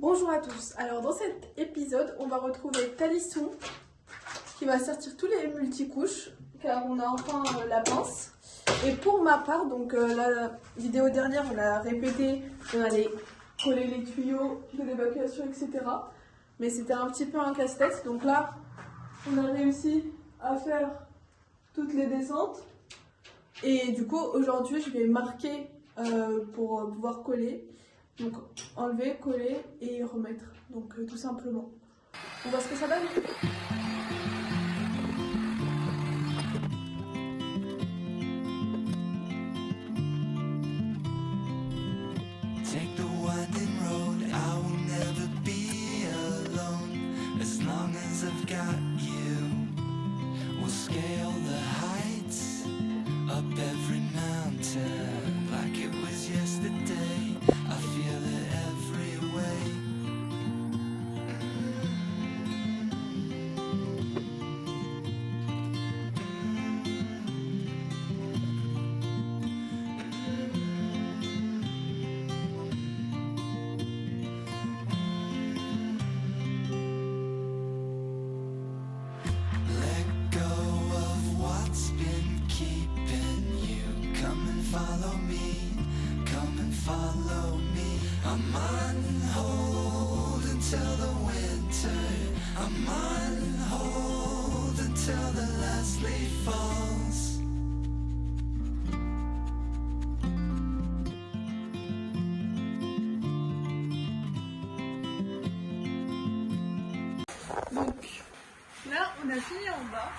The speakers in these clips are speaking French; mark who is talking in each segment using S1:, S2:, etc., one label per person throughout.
S1: Bonjour à tous, alors dans cet épisode on va retrouver Talisson qui va sortir tous les multicouches car on a enfin la pince. Et pour ma part, donc la vidéo dernière on a répété, on allait coller les tuyaux de l'évacuation etc. Mais c'était un petit peu un casse-tête, donc là on a réussi à faire toutes les descentes. Et du coup aujourd'hui je vais marquer pour pouvoir coller. Donc enlever, coller et remettre. Donc tout simplement. On voit ce que ça donne.
S2: Take the winding road, I will never be alone. As long as I've got you, we'll scale the heights, up every mountain, like it was yesterday. I feel it every way. Let go of what's been keeping you. Come and follow me, come and follow me. I'm on hold until the winter. I'm on hold until the last leaf falls.
S1: Donc là on a fini en bas.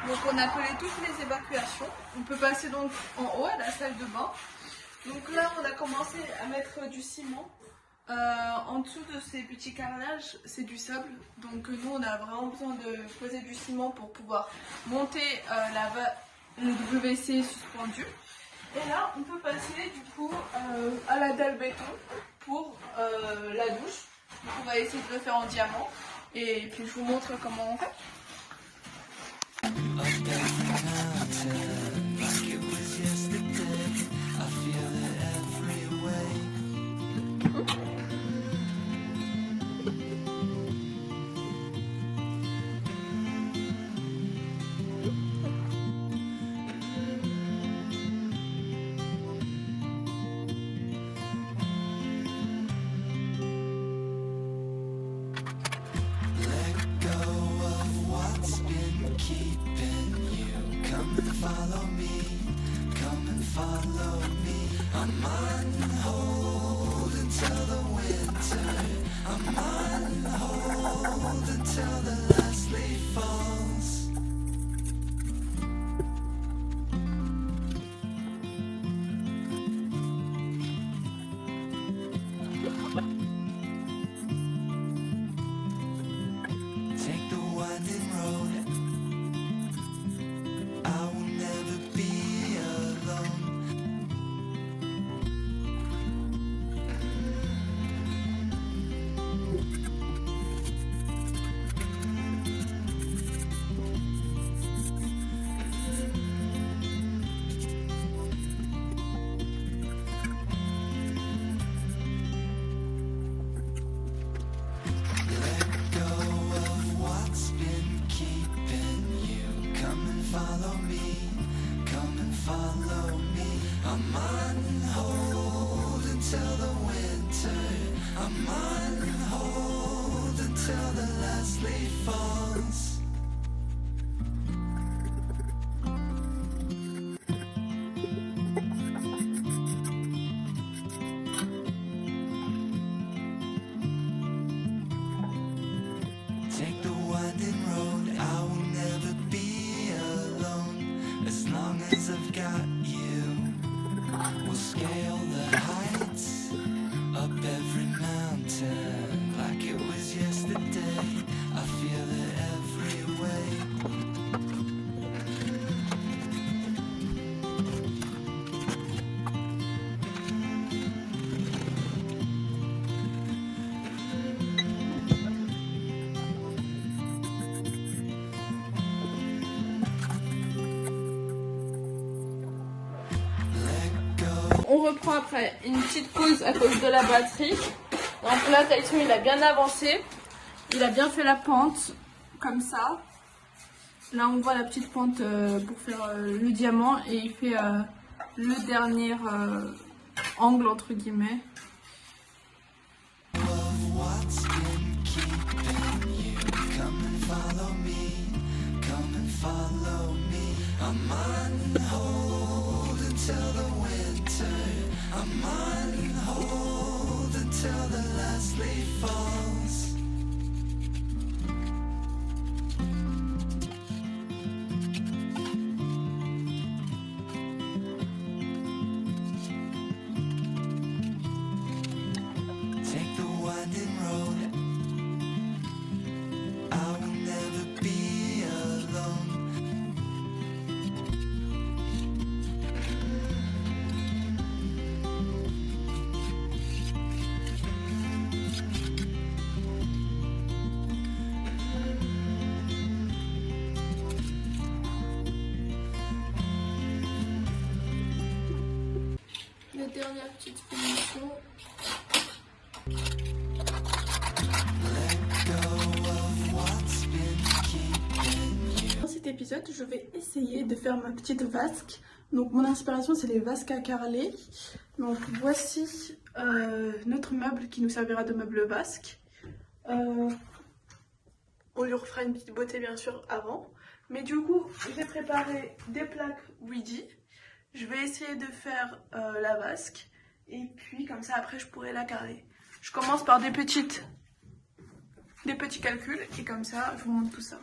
S1: Donc on a collé toutes les évacuations. On peut passer donc en haut à la salle de bain. Donc là on a commencé à mettre du ciment. En dessous de ces petits carrelages c'est du sable. Donc nous on a vraiment besoin de poser du ciment pour pouvoir monter le WC suspendu. Et là on peut passer du coup à la dalle béton pour la douche. Donc on va essayer de le faire en diamant. Et puis je vous montre comment on fait.
S2: Up every mountain, like it was yesterday. I feel it every way. Let go of what's been keeping you. Come and follow me, come and follow me. I'm on hold until the winter. I'm on hold until the last leaf falls. Take the winding road, I will never be alone. Let go of what's been keeping you. Come and follow me, come and follow me. I'm on hold until the winter. I'm on hold until the last leaf falls. Take the winding road, I will never be alone. As long as I've got you, we'll scale the heights, up every mountain, like it was yesterday. I feel it every way.
S1: On reprend après une petite pause à cause de la batterie. Donc là, Tyson, il a bien avancé. Il a bien fait la pente, comme ça. Là, on voit la petite pente pour faire le diamant. Et il fait le dernier angle, entre guillemets.
S2: What's been keeping you? Come and follow me. Come and follow me. I'm on hold until the winter. I'm on hold until the last leaf falls. Take the winding road. I will never be alone.
S1: La dernière petite finition. Dans cet épisode, je vais essayer de faire ma petite vasque. Donc mon inspiration, c'est les vasques à carreler. Donc voici notre meuble qui nous servira de meuble vasque. On lui refera une petite beauté bien sûr avant. Mais du coup, j'ai préparé des plaques Ouija. Je vais essayer de faire la vasque. Et puis comme ça après je pourrai la carrer. Je commence par des petits calculs. Et comme ça, je vous montre tout ça.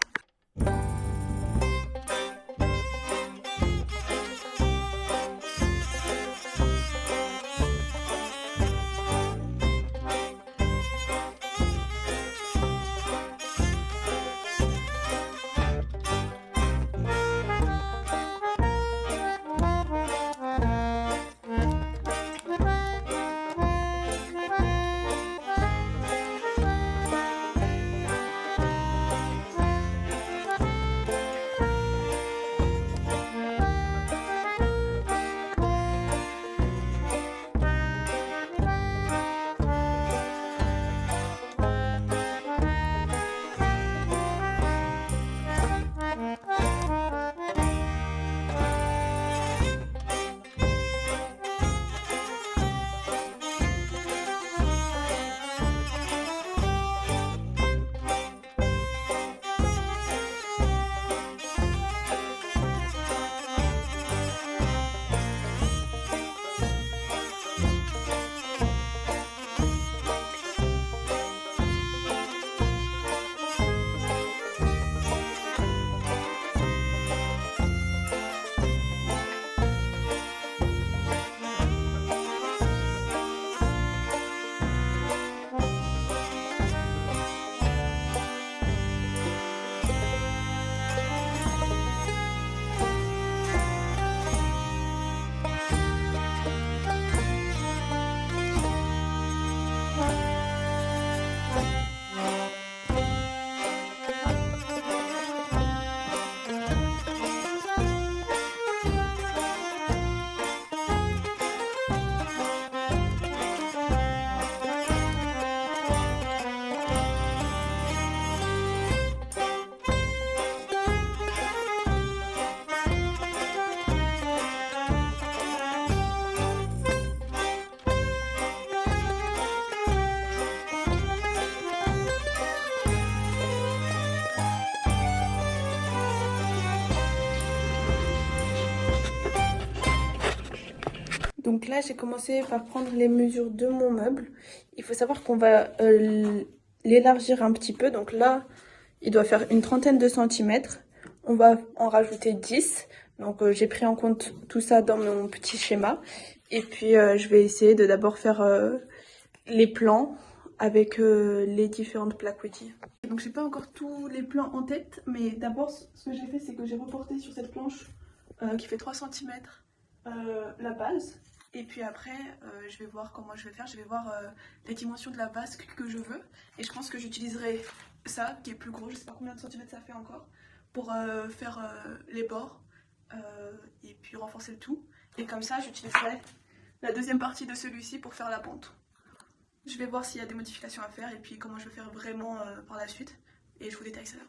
S1: Donc là, j'ai commencé par prendre les mesures de mon meuble. Il faut savoir qu'on va l'élargir un petit peu. Donc là, il doit faire une trentaine de centimètres. On va en rajouter 10. Donc j'ai pris en compte tout ça dans mon petit schéma. Et puis je vais essayer de d'abord faire les plans avec les différentes plaques Ouija. Donc j'ai pas encore tous les plans en tête. Mais d'abord, ce que j'ai fait, c'est que j'ai reporté sur cette planche qui fait 3 cm la base. Et puis après, je vais voir comment je vais faire. Je vais voir les dimensions de la vasque que je veux. Et je pense que j'utiliserai ça, qui est plus gros. Je sais pas combien de centimètres ça fait encore. Pour faire les bords. Et puis renforcer le tout. Et comme ça, j'utiliserai la deuxième partie de celui-ci pour faire la pente. Je vais voir s'il y a des modifications à faire et puis comment je vais faire vraiment par la suite. Et je vous détaille ça là.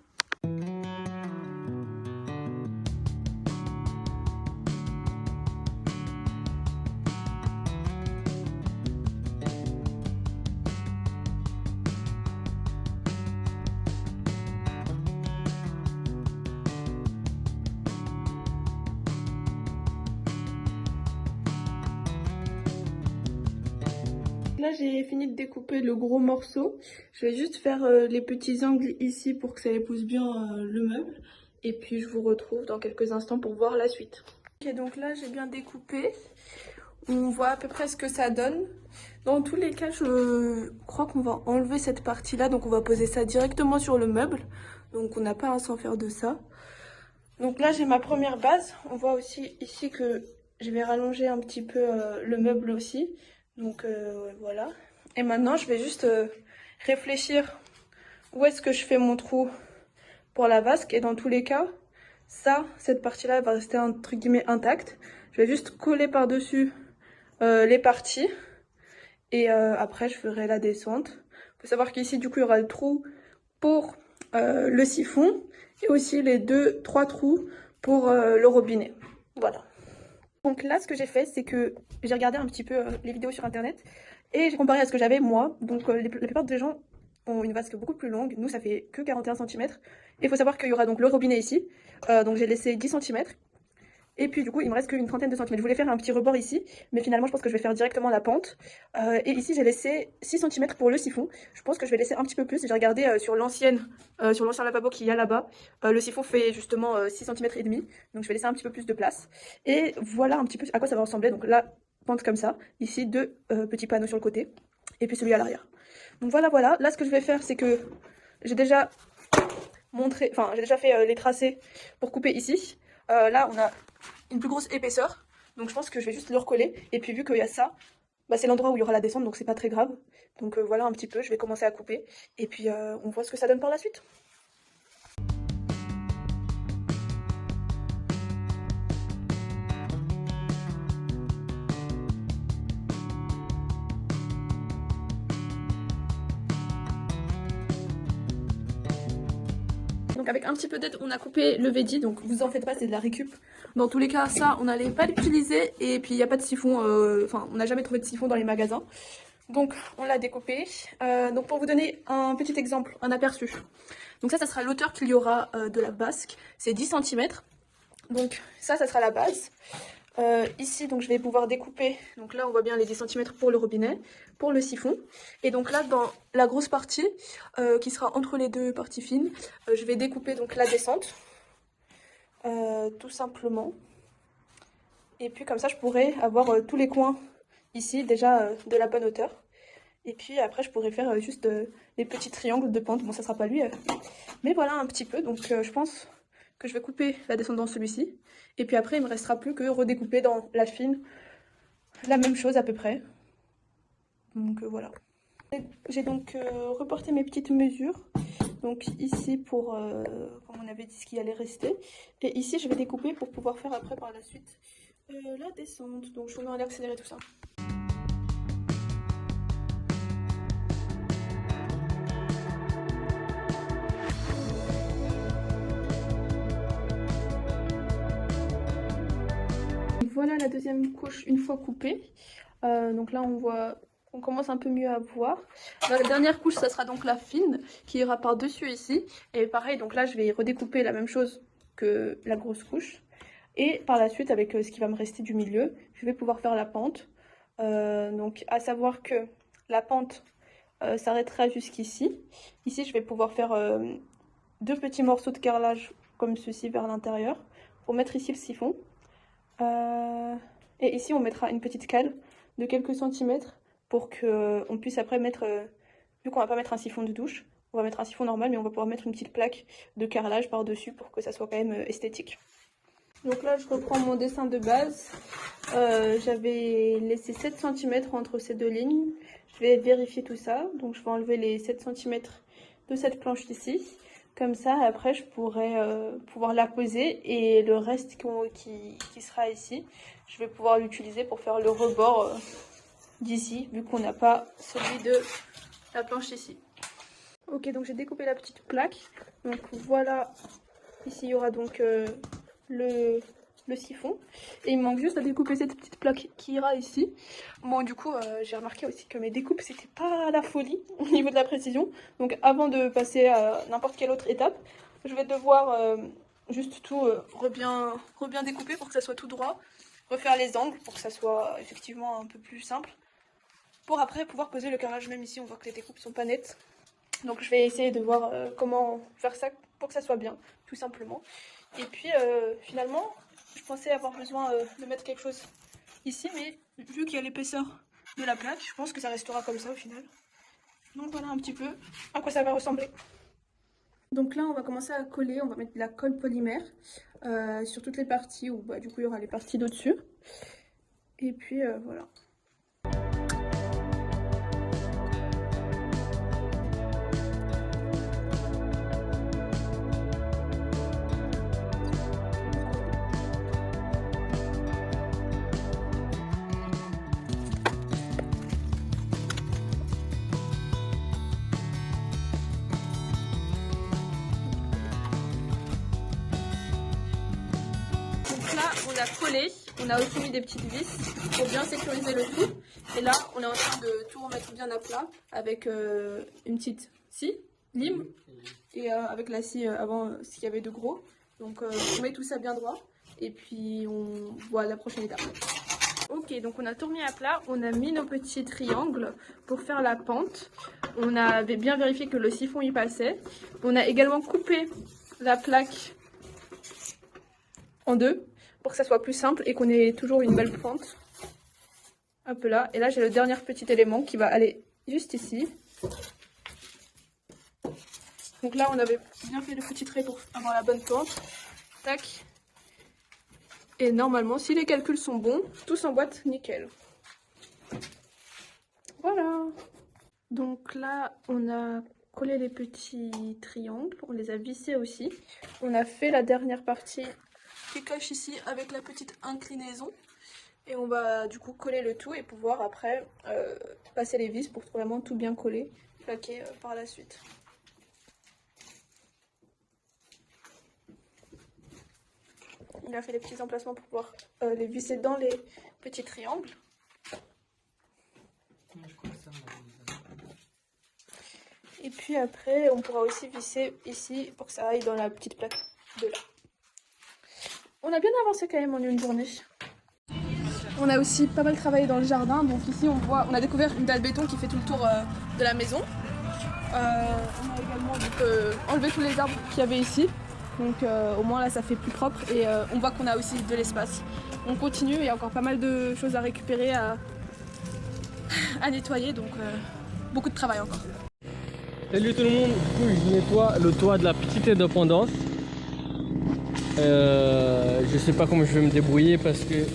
S1: Là j'ai fini de découper le gros morceau. Je vais juste faire les petits angles ici pour que ça épouse bien le meuble. Et puis je vous retrouve dans quelques instants pour voir la suite. Ok, donc là j'ai bien découpé. On voit à peu près ce que ça donne. Dans tous les cas, je crois qu'on va enlever cette partie-là. Donc on va poser ça directement sur le meuble. Donc on n'a pas à s'en faire de ça. Donc là j'ai ma première base. On voit aussi ici que je vais rallonger un petit peu le meuble aussi. Donc voilà. Et maintenant je vais juste réfléchir où est-ce que je fais mon trou pour la vasque. Et dans tous les cas, cette partie-là va rester entre guillemets intacte. Je vais juste coller par-dessus les parties. Et après je ferai la descente. Il faut savoir qu'ici du coup il y aura le trou pour le siphon. Et aussi les 2-3 trous pour le robinet. Voilà. Donc là, ce que j'ai fait, c'est que j'ai regardé un petit peu les vidéos sur internet et j'ai comparé à ce que j'avais moi. Donc la plupart des gens ont une vasque beaucoup plus longue. Nous, ça fait que 41 cm. Et il faut savoir qu'il y aura donc le robinet ici. Donc j'ai laissé 10 cm. Et puis du coup, il me reste qu'une trentaine de centimètres. Je voulais faire un petit rebord ici, mais finalement, je pense que je vais faire directement la pente. Et ici, j'ai laissé 6 cm pour le siphon. Je pense que je vais laisser un petit peu plus. J'ai regardé sur l'ancien lavabo qu'il y a là-bas. Le siphon fait justement 6 cm et demi. Donc je vais laisser un petit peu plus de place. Et voilà un petit peu à quoi ça va ressembler. Donc la pente comme ça. Ici, 2 petits panneaux sur le côté. Et puis celui à l'arrière. Donc voilà, voilà. Là, ce que je vais faire, c'est que j'ai déjà fait les tracés pour couper ici. Là, on a une plus grosse épaisseur, donc je pense que je vais juste le recoller. Et puis vu qu'il y a ça, bah, c'est l'endroit où il y aura la descente, donc c'est pas très grave. Donc voilà un petit peu, je vais commencer à couper. Et puis on voit ce que ça donne par la suite. Donc avec un petit peu d'aide, on a coupé le vedi, donc vous en faites pas, c'est de la récup. Dans tous les cas, ça, on n'allait pas l'utiliser. Et puis il n'y a pas de siphon, on n'a jamais trouvé de siphon dans les magasins. Donc on l'a découpé. Donc pour vous donner un petit exemple, un aperçu. Donc ça sera l'hauteur qu'il y aura de la vasque, c'est 10 cm. Donc ça sera la base. Ici, donc je vais pouvoir découper, donc là on voit bien les 10 cm pour le robinet, pour le siphon. Et donc là, dans la grosse partie, qui sera entre les deux parties fines, je vais découper donc la descente, tout simplement. Et puis comme ça, je pourrai avoir tous les coins ici, déjà de la bonne hauteur. Et puis après, je pourrais faire juste les petits triangles de pente. Bon, ça sera pas lui, mais voilà un petit peu. Donc je pense que je vais couper la descente dans celui-ci. Et puis après, il me restera plus que redécouper dans la fine la même chose à peu près. Donc voilà. J'ai donc reporté mes petites mesures. Donc ici pour, comme on avait dit, ce qui allait rester. Et ici, je vais découper pour pouvoir faire après par la suite la descente. Donc je vous mets en accéléré tout ça. Voilà la deuxième couche une fois coupée. Donc là on commence un peu mieux à voir. La dernière couche, ça sera donc la fine qui ira par dessus ici. Et pareil, donc là je vais redécouper la même chose que la grosse couche. Et par la suite, avec ce qui va me rester du milieu, je vais pouvoir faire la pente. Donc à savoir que la pente s'arrêtera jusqu'ici. Ici je vais pouvoir faire 2 petits morceaux de carrelage comme ceci vers l'intérieur pour mettre ici le siphon. Et ici on mettra une petite cale de quelques centimètres pour qu'on puisse après mettre, vu qu'on va pas mettre un siphon de douche, on va mettre un siphon normal, mais on va pouvoir mettre une petite plaque de carrelage par dessus pour que ça soit quand même esthétique. Donc là je reprends mon dessin de base. J'avais laissé 7 cm entre ces deux lignes. Je vais vérifier tout ça, donc je vais enlever les 7 cm de cette planche ici. Comme ça, après, je pourrai pouvoir la poser et le reste qui sera ici, je vais pouvoir l'utiliser pour faire le rebord d'ici, vu qu'on n'a pas celui de la planche ici. Ok, donc j'ai découpé la petite plaque. Donc voilà, ici il y aura donc le siphon. Et il me manque juste à découper cette petite plaque qui ira ici. Bon, du coup, j'ai remarqué aussi que mes découpes, c'était pas la folie au niveau de la précision. Donc avant de passer à n'importe quelle autre étape, je vais devoir juste tout bien découper pour que ça soit tout droit. Refaire les angles pour que ça soit effectivement un peu plus simple. Pour après pouvoir poser le carrelage. Même ici, on voit que les découpes sont pas nettes. Donc je vais essayer de voir comment faire ça pour que ça soit bien, tout simplement. Et puis finalement, je pensais avoir besoin de mettre quelque chose ici, mais vu qu'il y a l'épaisseur de la plaque, je pense que ça restera comme ça au final. Donc voilà un petit peu à quoi ça va ressembler. Donc là, on va commencer à coller, on va mettre de la colle polymère sur toutes les parties, où du coup il y aura les parties d'au-dessus. Et puis voilà. On a collé, on a aussi mis des petites vis pour bien sécuriser le tout. Et là, on est en train de tout remettre bien à plat avec une petite scie, lime, et avec la scie avant ce qu'il y avait de gros. Donc on met tout ça bien droit et puis on voit la prochaine étape. Ok, donc on a tout remis à plat, on a mis nos petits triangles pour faire la pente. On avait bien vérifié que le siphon y passait. On a également coupé la plaque en deux pour que ça soit plus simple et qu'on ait toujours une belle pente. Hop là, et là j'ai le dernier petit élément qui va aller juste ici. Donc là on avait bien fait le petit trait pour avoir la bonne pente. Tac. Et normalement, si les calculs sont bons, tout s'emboîte nickel. Voilà. Donc là on a collé les petits triangles, on les a vissés aussi. On a fait la dernière partie qui cache ici avec la petite inclinaison et on va du coup coller le tout et pouvoir après passer les vis pour vraiment tout bien coller, plaquer par la suite. Il a fait les petits emplacements pour pouvoir les visser dans les petits triangles. Et puis après on pourra aussi visser ici pour que ça aille dans la petite plaque de là. On a bien avancé quand même en une journée. On a aussi pas mal travaillé dans le jardin. Donc ici on a découvert une dalle béton qui fait tout le tour de la maison. On a également enlevé tous les arbres qu'il y avait ici. Donc au moins là ça fait plus propre et on voit qu'on a aussi de l'espace. On continue, il y a encore pas mal de choses à récupérer, à nettoyer. Donc beaucoup de travail encore.
S3: Salut tout le monde, du coup je nettoie le toit de la petite indépendance. Je sais pas comment je vais me débrouiller parce que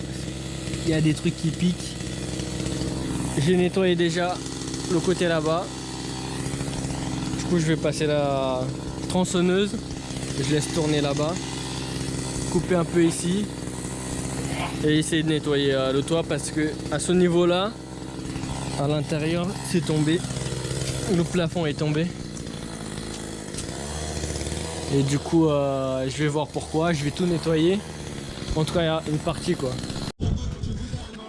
S3: il y a des trucs qui piquent. J'ai nettoyé déjà le côté là-bas. Du coup je vais passer la tronçonneuse. Je laisse tourner là-bas. Couper un peu ici. Et essayer de nettoyer le toit parce que à ce niveau-là, à l'intérieur, c'est tombé. Le plafond est tombé. Et du coup je vais voir pourquoi, je vais tout nettoyer. En tout cas il y a une partie quoi.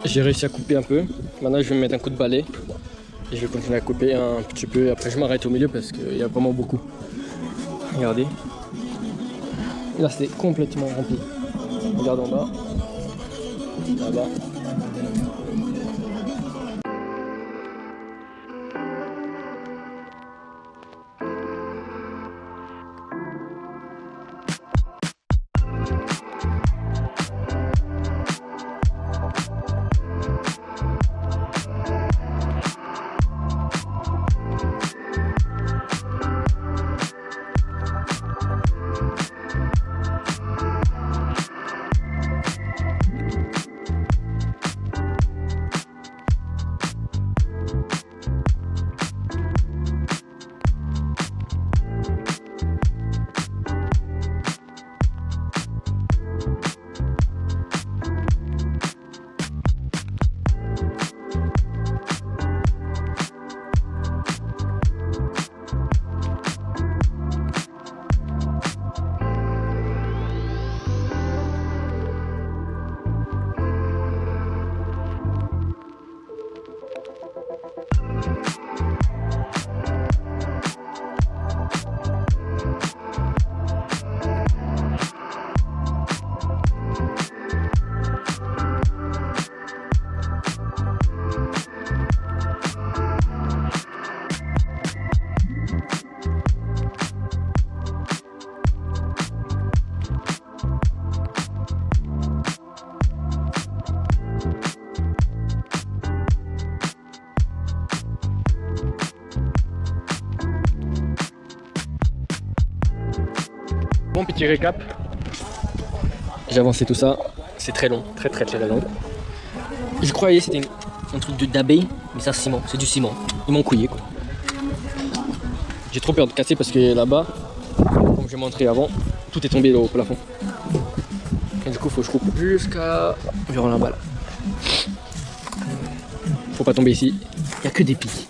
S3: J'ai réussi à couper un peu. Maintenant je vais mettre un coup de balai. Et je vais continuer à couper un petit peu. Après je m'arrête au milieu parce qu'il y a vraiment beaucoup. Regardez. Là c'est complètement rempli. Regarde en bas. Là-bas. Bon petit récap. J'ai avancé tout ça. C'est très long, très long. Je croyais que c'était un truc d'abeille, mais c'est un ciment, c'est du ciment. Ils m'ont couillé quoi. J'ai trop peur de casser parce que là-bas, comme j'ai montré avant, tout est tombé au plafond. Et du coup faut que je coupe jusqu'à vers là-bas là. Faut pas tomber ici. Il n'y a que des pics.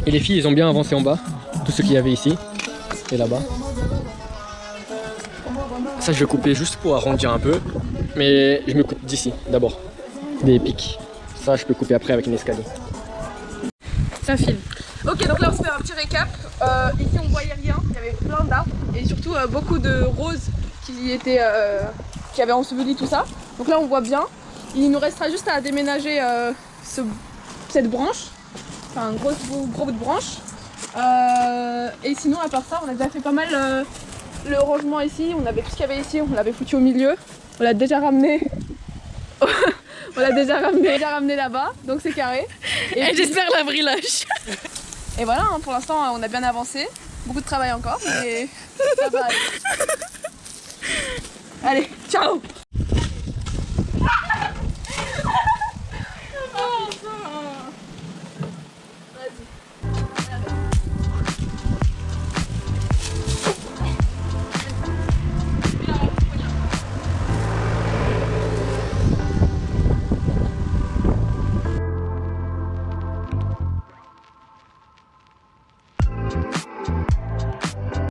S3: Et les filles, ils ont bien avancé en bas. Tout ce qu'il y avait ici et là-bas. Ça, je vais couper juste pour arrondir un peu. Mais je me coupe d'ici d'abord. Des pics. Ça, je peux couper après avec une escalier.
S1: Ça file. Ok, donc là on se fait un petit récap. Ici on voyait rien, il y avait plein d'arbres et surtout beaucoup de roses qui avaient enseveli tout ça. Donc là on voit bien. Il nous restera juste à déménager cette branche, enfin un gros bout de branche. Et sinon à part ça, on a déjà fait pas mal le rangement ici. On avait tout ce qu'il y avait ici, on l'avait foutu au milieu. On l'a déjà ramené. On l'a déjà ramené là-bas, donc c'est carré. Et j'espère l'abrilage. Et voilà, hein, pour l'instant on a bien avancé. Beaucoup de travail encore, mais ça va aller. Allez, ciao!